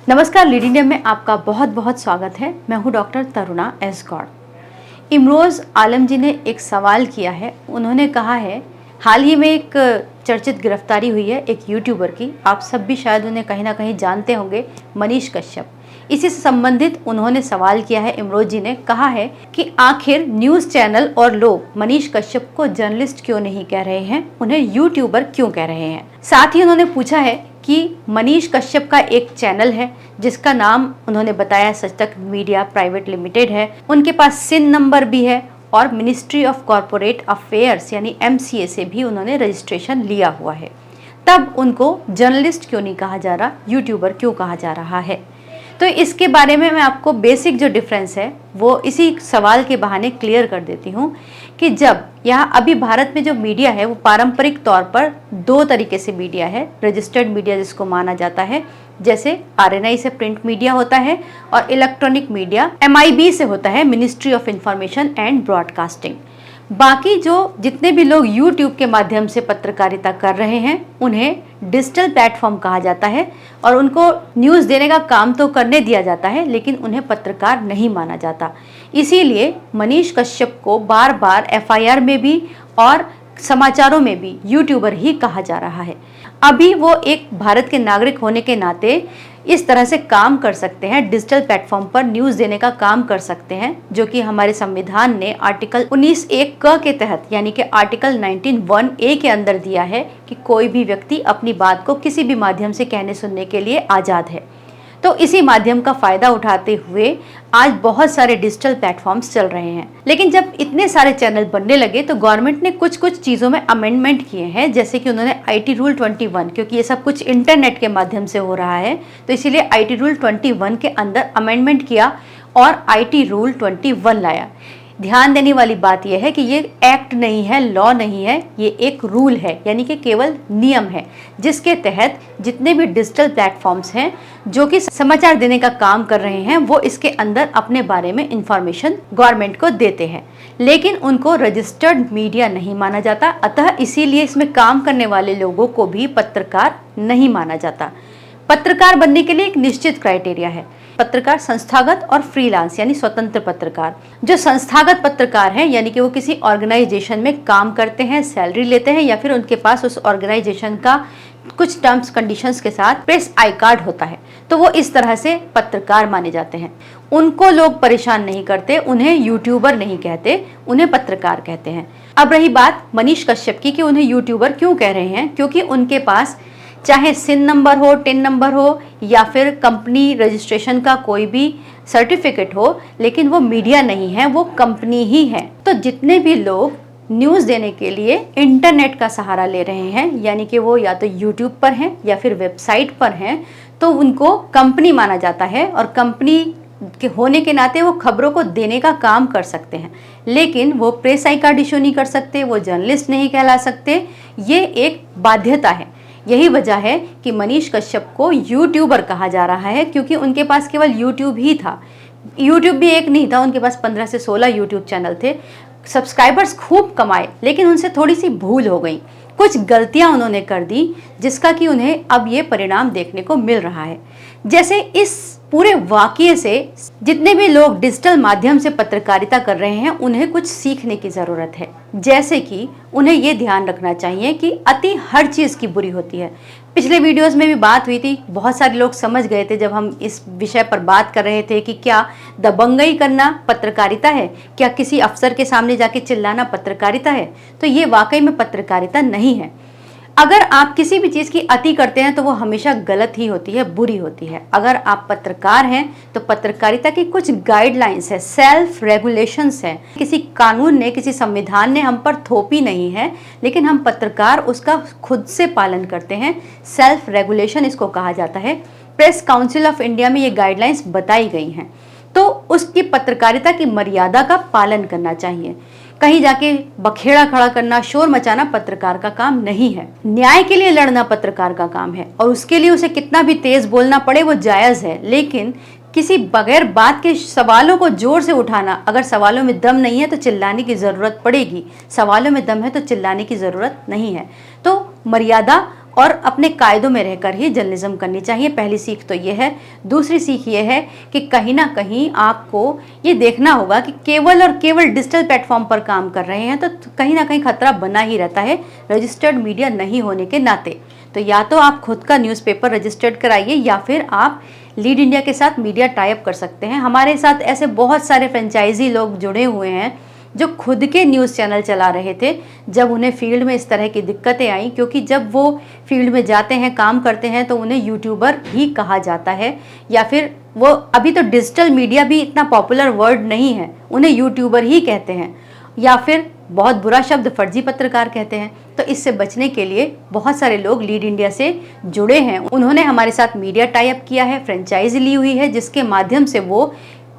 नमस्कार, lead India में आपका बहुत बहुत स्वागत है। मैं हूं डॉक्टर तरुणा एस गौड़। इमरोज़ आलम जी ने एक सवाल किया है। उन्होंने कहा है, हाल ही में एक चर्चित गिरफ्तारी हुई है एक यूट्यूबर की। आप सब भी शायद उन्हें कहीं ना कहीं जानते होंगे, मनीष कश्यप। इसी से संबंधित उन्होंने सवाल किया है। इमरोज़ जी ने कहा है कि आखिर न्यूज़ चैनल और लोग मनीष कश्यप को जर्नलिस्ट क्यों नहीं कह रहे हैं, उन्हें यूट्यूबर क्यों कह रहे हैं। साथ ही उन्होंने पूछा है कि मनीष कश्यप का एक चैनल है जिसका नाम उन्होंने बताया सच तक मीडिया प्राइवेट लिमिटेड है। उनके पास सिन नंबर भी है और मिनिस्ट्री ऑफ कॉरपोरेट अफेयर्स यानी MCA से भी उन्होंने रजिस्ट्रेशन लिया हुआ है। तब उनको जर्नलिस्ट क्यों नहीं कहा जा रहा, यूट्यूबर क्यों कहा जा रहा है। तो इसके बारे में मैं आपको बेसिक जो डिफरेंस है वो इसी सवाल के बहाने क्लियर कर देती हूँ कि जब यहाँ अभी भारत में जो मीडिया है वो पारंपरिक तौर पर दो तरीके से मीडिया है। रजिस्टर्ड मीडिया जिसको माना जाता है, जैसे RNI से प्रिंट मीडिया होता है, और इलेक्ट्रॉनिक मीडिया MIB से होता है, ministry of information and broadcasting. बाकी जो जितने भी लोग YouTube के माध्यम से पत्रकारिता कर रहे हैं उन्हें डिजिटल प्लेटफॉर्म कहा जाता है और उनको न्यूज़ देने का काम तो करने दिया जाता है, लेकिन उन्हें पत्रकार नहीं माना जाता। इसीलिए मनीष कश्यप को बार बार FIR में भी और समाचारों में भी यूट्यूबर ही कहा जा रहा है। अभी वो एक भारत के नागरिक होने के नाते इस तरह से काम कर सकते हैं, डिजिटल प्लेटफॉर्म पर न्यूज़ देने का काम कर सकते हैं, जो कि हमारे संविधान ने आर्टिकल 19(1) क के तहत यानी कि आर्टिकल 19(1)(a) के अंदर दिया है कि कोई भी व्यक्ति अपनी बात को किसी भी माध्यम से कहने सुनने के लिए आज़ाद है। तो इसी माध्यम का फायदा उठाते हुए आज बहुत सारे डिजिटल प्लेटफॉर्म्स चल रहे हैं। लेकिन जब इतने सारे चैनल बनने लगे तो गवर्नमेंट ने कुछ कुछ चीज़ों में अमेंडमेंट किए हैं, जैसे कि उन्होंने IT रूल 21, क्योंकि ये सब कुछ इंटरनेट के माध्यम से हो रहा है तो इसीलिए IT रूल 21 के अंदर अमेंडमेंट किया और IT रूल 21 लाया। ध्यान देने वाली बात यह है कि ये एक्ट नहीं है, लॉ नहीं है, ये एक रूल है, यानी कि केवल नियम है जिसके तहत जितने भी डिजिटल प्लेटफॉर्म्स हैं जो कि समाचार देने का काम कर रहे हैं वो इसके अंदर अपने बारे में इंफॉर्मेशन गवर्नमेंट को देते हैं, लेकिन उनको रजिस्टर्ड मीडिया नहीं माना जाता। अतः इसीलिए इसमें काम करने वाले लोगों को भी पत्रकार नहीं माना जाता। पत्रकार बनने के लिए एक निश्चित क्राइटेरिया है। पत्रकार संस्थागत और फ्रीलांस यानी स्वतंत्र पत्रकार। जो संस्थागत पत्रकार हैं यानी कि वो किसी ऑर्गेनाइजेशन में काम करते हैं, सैलरी लेते हैं, या फिर उनके पास उस ऑर्गेनाइजेशन का कुछ टर्म्स कंडीशंस के साथ प्रेस आई कार्ड होता है, तो वो इस तरह से पत्रकार माने जाते हैं। उनको लोग परेशान नहीं करते, उन्हें यूट्यूबर नहीं कहते, उन्हें पत्रकार कहते हैं। अब रही बात मनीष कश्यप की कि उन्हें यूट्यूबर क्यों कह रहे हैं, क्योंकि उनके पास चाहे सिन नंबर हो, टिन नंबर हो, या फिर कंपनी रजिस्ट्रेशन का कोई भी सर्टिफिकेट हो, लेकिन वो मीडिया नहीं है, वो कंपनी ही है। तो जितने भी लोग न्यूज़ देने के लिए इंटरनेट का सहारा ले रहे हैं, यानी कि वो या तो यूट्यूब पर हैं या फिर वेबसाइट पर हैं, तो उनको कंपनी माना जाता है और कंपनी के होने के नाते वो खबरों को देने का काम कर सकते हैं, लेकिन वो प्रेस आई कार्ड इशू नहीं कर सकते, वो जर्नलिस्ट नहीं कहला सकते। ये एक बाध्यता है। यही वजह है कि मनीष कश्यप को यूट्यूबर कहा जा रहा है, क्योंकि उनके पास केवल यूट्यूब ही था। यूट्यूब भी एक नहीं था, उनके पास 15 से 16 यूट्यूब चैनल थे। सब्सक्राइबर्स खूब कमाए, लेकिन उनसे थोड़ी सी भूल हो गई, कुछ गलतियां उन्होंने कर दी, जिसका कि उन्हें अब ये परिणाम देखने को मिल रहा है। जैसे इस पूरे वाकये से जितने भी लोग डिजिटल माध्यम से पत्रकारिता कर रहे हैं उन्हें कुछ सीखने की ज़रूरत है। जैसे कि उन्हें ये ध्यान रखना चाहिए कि अति हर चीज़ की बुरी होती है। पिछले वीडियोस में भी बात हुई थी, बहुत सारे लोग समझ गए थे जब हम इस विषय पर बात कर रहे थे कि क्या दबंगई करना पत्रकारिता है, क्या किसी अफसर के सामने जाके चिल्लाना पत्रकारिता है। तो ये वाकई में पत्रकारिता नहीं है। अगर आप किसी भी चीज़ की अति करते हैं तो वो हमेशा गलत ही होती है, बुरी होती है। अगर आप पत्रकार हैं तो पत्रकारिता की कुछ गाइडलाइंस है, सेल्फ रेगुलेशंस है। किसी कानून ने, किसी संविधान ने हम पर थोपी नहीं है, लेकिन हम पत्रकार उसका खुद से पालन करते हैं। सेल्फ रेगुलेशन इसको कहा जाता है। प्रेस काउंसिल ऑफ इंडिया में ये गाइडलाइंस बताई गई हैं। तो उसकी पत्रकारिता की मर्यादा का पालन करना चाहिए। कहीं जाके बखेड़ा खड़ा करना, शोर मचाना पत्रकार का काम नहीं है। न्याय के लिए लड़ना पत्रकार का काम है और उसके लिए उसे कितना भी तेज बोलना पड़े वो जायज़ है, लेकिन किसी बगैर बात के सवालों को जोर से उठाना, अगर सवालों में दम नहीं है तो चिल्लाने की ज़रूरत पड़ेगी, सवालों में दम है तो चिल्लाने की ज़रूरत नहीं है। तो मर्यादा और अपने कायदों में रहकर ही जर्नलिज्म करनी चाहिए। पहली सीख तो ये है। दूसरी सीख ये है कि कहीं ना कहीं आपको ये देखना होगा कि केवल और केवल डिजिटल प्लेटफॉर्म पर काम कर रहे हैं तो कहीं ना कहीं खतरा बना ही रहता है रजिस्टर्ड मीडिया नहीं होने के नाते। तो या तो आप खुद का न्यूज़पेपर रजिस्टर्ड कराइए या फिर आप लीड इंडिया के साथ मीडिया टाई अप कर सकते हैं। हमारे साथ ऐसे बहुत सारे फ्रेंचाइजी लोग जुड़े हुए हैं जो खुद के न्यूज़ चैनल चला रहे थे जब उन्हें फील्ड में इस तरह की दिक्कतें आई, क्योंकि जब वो फील्ड में जाते हैं, काम करते हैं, तो उन्हें यूट्यूबर ही कहा जाता है, या फिर वो अभी तो डिजिटल मीडिया भी इतना पॉपुलर वर्ड नहीं है, उन्हें यूट्यूबर ही कहते हैं, या फिर बहुत बुरा शब्द फर्जी पत्रकार कहते हैं। तो इससे बचने के लिए बहुत सारे लोग लीड इंडिया से जुड़े हैं। उन्होंने हमारे साथ मीडिया टाई अप किया है, फ्रेंचाइजी ली हुई है, जिसके माध्यम से वो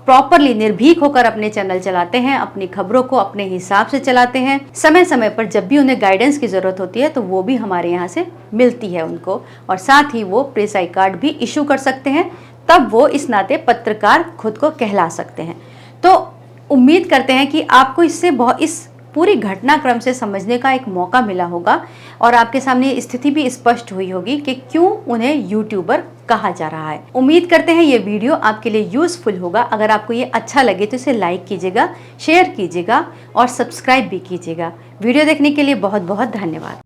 प्रॉपरली निर्भीक होकर अपने चैनल चलाते हैं, अपनी खबरों को अपने हिसाब से चलाते हैं। समय समय पर जब भी उन्हें गाइडेंस की ज़रूरत होती है तो वो भी हमारे यहाँ से मिलती है उनको, और साथ ही वो प्रेस आई कार्ड भी इशू कर सकते हैं, तब वो इस नाते पत्रकार खुद को कहला सकते हैं। तो उम्मीद करते हैं कि आपको इस पूरी घटनाक्रम से समझने का एक मौका मिला होगा और आपके सामने ये स्थिति भी स्पष्ट हुई होगी कि क्यों उन्हें यूट्यूबर कहा जा रहा है। उम्मीद करते हैं ये वीडियो आपके लिए यूजफुल होगा। अगर आपको ये अच्छा लगे तो इसे लाइक कीजिएगा, शेयर कीजिएगा और सब्सक्राइब भी कीजिएगा। वीडियो देखने के लिए बहुत बहुत धन्यवाद।